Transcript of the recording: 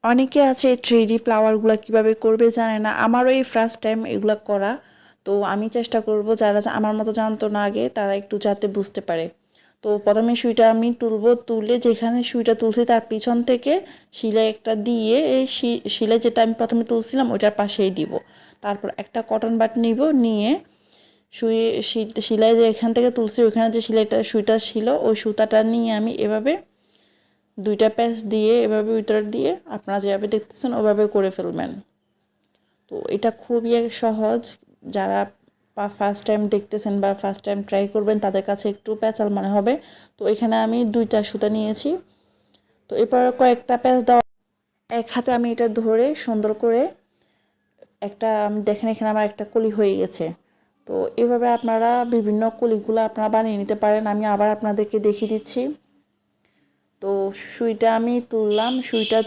অনেকে আছে 3D ফ্লাওয়ারগুলো কিভাবে করবে জানে না, আমারও এই ফার্স্ট টাইম এগুলো করা। তো আমি চেষ্টা করব যারা আমার মতো জানতো না আগে তারা একটু যাতে বুঝতে পারে। তো প্রথমে সুইটা আমি তুলবো, তুলে যেখানে সুইটা তুলছি তার পিছন থেকে শিলাই একটা দিয়ে এই শিলাই যেটা আমি প্রথমে তুলছিলাম ওইটার পাশেই দিব। তারপর একটা কটন বাড নিব, নিয়ে সুই শিলাই যে এখান থেকে তুলছি ওইখানে যে সুইটা ছিল ওই সুতাটা নিয়ে আমি এভাবে দুইটা প্যাচ দিয়ে এভাবে ভিতর দিয়ে আপনারা যেভাবে দেখতেছেন ওভাবে করে ফেলবেন। তো এটা খুবই সহজ। যারা ফার্স্ট টাইম দেখতেছেন বা ফার্স্ট টাইম ট্রাই করবেন তাদের কাছে একটু প্যাচাল মনে হবে। তো এখানে আমি দুইটা সুতা নিয়েছি। তো এরপর কয়েকটা প্যাচ দেওয়া, এক হাতে আমি এটা ধরে সুন্দর করে একটা দেখেন এখানে আমার একটা কলি হয়ে গেছে। তো এভাবে আপনারা বিভিন্ন কলিগুলো আপনারা বানিয়ে নিতে পারেন। আমি আবার আপনাদেরকে দেখিয়ে দিচ্ছি। তো সুইটা আমি তুললাম, সুইটা